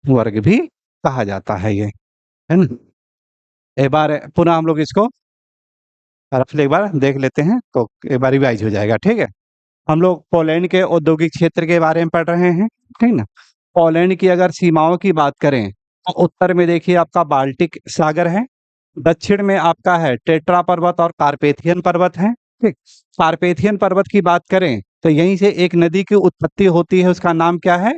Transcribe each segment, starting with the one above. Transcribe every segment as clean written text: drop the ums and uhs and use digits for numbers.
वर्ग भी कहा जाता है ये, है ना? एक बार पुनः हम लोग इसको रफली एक बार देख लेते हैं, तो एक बार रिवाइज हो जाएगा, ठीक है? हम लोग पोलैंड के औद्योगिक क्षेत्र के बारे में पढ़ रहे हैं, ठीक ना? पोलैंड की अगर सीमाओं की बात करें, तो उत्तर में देखिए आपका बाल्टिक सागर है, दक्षिण में आपका है टेट्रा पर्वत और कार्पेथियन पर्वत है, ठीक? कार्पेथियन पर्वत की बात करें, तो यहीं से एक नदी की उत्पत्ति होती है, उसका नाम क्या है?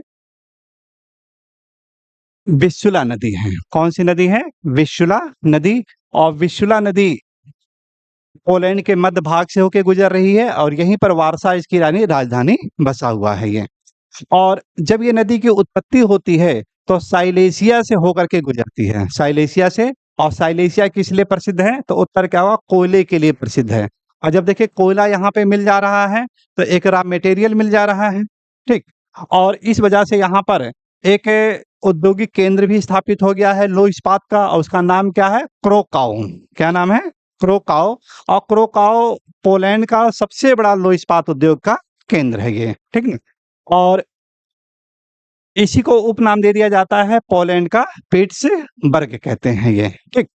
विस्सुला नदी है। कौन सी नदी है? विस्सुला नदी। और विस्सुला नदी पोलैंड के मध्य भाग से होके गुजर रही है और यहीं पर वारसा इसकी राजधानी बसा हुआ है ये। और जब ये नदी की उत्पत्ति होती है, तो साइलेशिया से होकर के गुजरती है, साइलेशिया से। और साइलेशिया किस लिए प्रसिद्ध है? तो उत्तर क्या हुआ? कोयले के लिए प्रसिद्ध है। और जब देखिए कोयला यहाँ पे मिल जा रहा है, तो एक रॉ मटेरियल मिल जा रहा है, ठीक? और इस वजह से यहाँ पर एक औद्योगिक केंद्र भी स्थापित हो गया है लो इस्पात का, और उसका नाम क्या है? क्रोकाउ। क्या नाम है? क्रोकाउ। और क्रोकाउ पोलैंड का सबसे बड़ा लो इस्पात उद्योग का केंद्र है ये, ठीक है? और इसी को उपनाम दे दिया जाता है पोलैंड का पिट्सबर्ग कहते हैं ये, ठीक?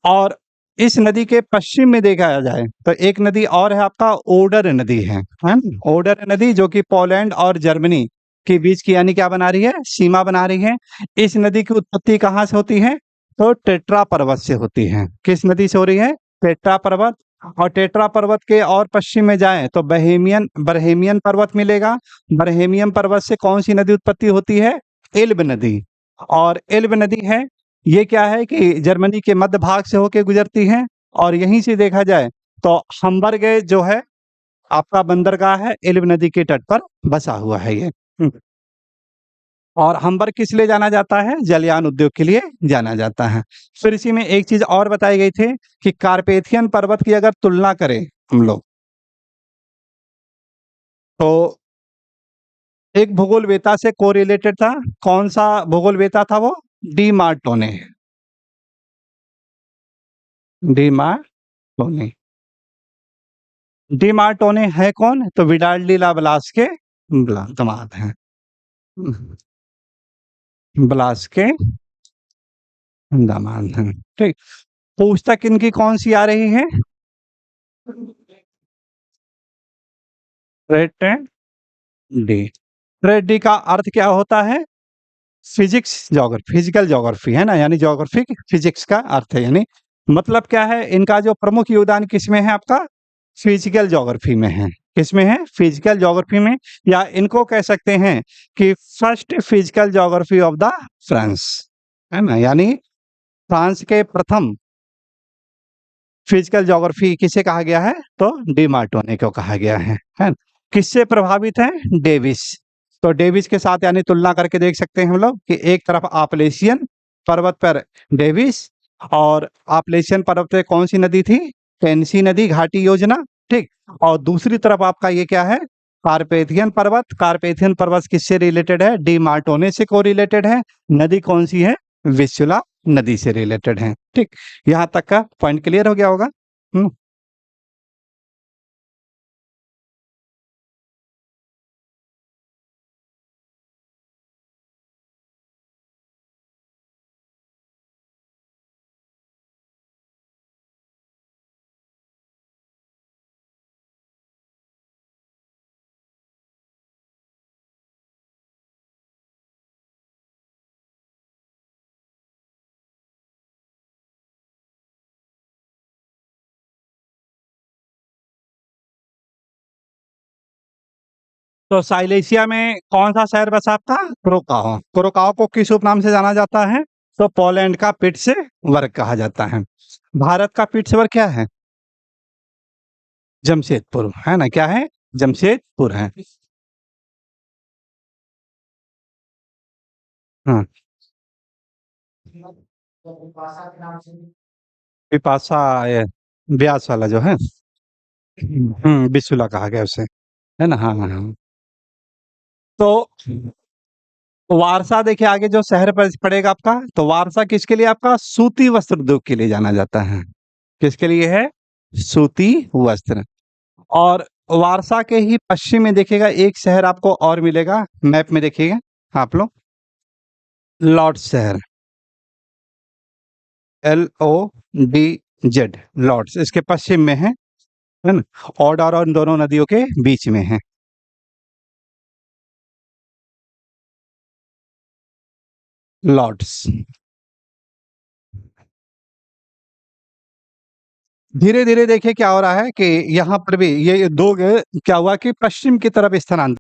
और इस नदी के पश्चिम में देखा जाए, तो एक नदी और है आपका, ओडर नदी है ना? ओडर नदी जो कि पोलैंड और जर्मनी के बीच की यानी क्या बना रही है? सीमा बना रही है। इस नदी की उत्पत्ति कहाँ से होती है? तो टेट्रा पर्वत से होती है। किस नदी से हो रही है? टेट्रा पर्वत। और टेट्रा पर्वत के और पश्चिम में जाएं तो बरहेमियन बरहेमियन पर्वत मिलेगा। बरहेमियन पर्वत से कौन सी नदी उत्पत्ति होती है? एल्ब नदी। और एल्ब नदी है, ये क्या है कि जर्मनी के मध्य भाग से होके गुजरती है। और यहीं से देखा जाए तो हम्बर्ग जो है आपका बंदरगाह है, एल्ब नदी के तट पर बसा हुआ है ये। और हम्बर्ग किस लिए जाना जाता है? जलयान उद्योग के लिए जाना जाता है। फिर इसी में एक चीज और बताई गई थी कि कार्पेथियन पर्वत की अगर तुलना करें हम लोग, तो एक भूगोलवेता से कोरिलेटेड था। कौन सा भूगोलवेता था वो? डी मार्टोने। डी मार्टोने। डी मार्टोने है कौन? तो विडाल डी ला ब्लास के दामाद हैं। ब्लास के दामाद हैं, ठीक। पुस्तक इनकी कौन सी आ रही है? Rate D. रेट डी का अर्थ क्या होता है? फिजिक्स जोग्राफी, फिजिकल जोग्राफी है ना, यानी जोग्राफिक फिजिक्स का अर्थ है। यानी मतलब क्या है? इनका जो प्रमुख योगदान किसमें है आपका? फिजिकल जोग्राफी में है। किसमें है? फिजिकल जोग्राफी में। या इनको कह सकते हैं कि first physical geography of the France, है ना? यानी फ्रांस के प्रथम फिजिकल ज्योग्राफी किसे कहा गया है? तो डी मार्टोने को कहा गया है। किससे प्रभावित है? डेविस। तो डेविस के साथ यानी तुलना करके देख सकते हैं हम लोग कि एक तरफ आपलेशियन पर्वत पर डेविस, और आपलेशियन पर्वत पे कौन सी नदी थी? टेंसी नदी घाटी योजना, ठीक। और दूसरी तरफ आपका ये क्या है? कार्पेथियन पर्वत। कार्पेथियन पर्वत किससे रिलेटेड है? डी मार्टोने से को रिलेटेड है। नदी कौन सी है? विस्सुला नदी से रिलेटेड है, ठीक। यहाँ तक का पॉइंट क्लियर हो गया होगा। हम्म। तो साइलेशिया में कौन सा शहर बसा आपका? क्रोकाओ। क्रोकाओ को किस उपनाम से जाना जाता है? तो पोलैंड का पिट्सबर्ग कहा जाता है। भारत का पिट्सबर्ग क्या है? जमशेदपुर, है ना? क्या है? जमशेदपुर है। हाँ। बिपाशा, ये ब्यास वाला जो है, बिस्मिल्लाह कहा गया उसे, है ना? हाँ हाँ हाँ। तो वारसा देखिए आगे जो शहर पर पड़ेगा आपका, तो वारसा किसके लिए? आपका सूती वस्त्र उद्योग के लिए जाना जाता है। किसके लिए है? सूती वस्त्र। और वारसा के ही पश्चिम में देखिएगा एक शहर आपको और मिलेगा, मैप में देखिएगा आप लोग, लॉर्ड्स शहर, LODZ, लॉर्ड्स इसके पश्चिम में है ना? ऑडर और इन दोनों नदियों के बीच में है। लॉर्ड्स। धीरे-धीरे देखिए क्या हो रहा है कि यहाँ पर भी ये 2 क्या हुआ कि पश्चिम की तरफ स्थानांतरित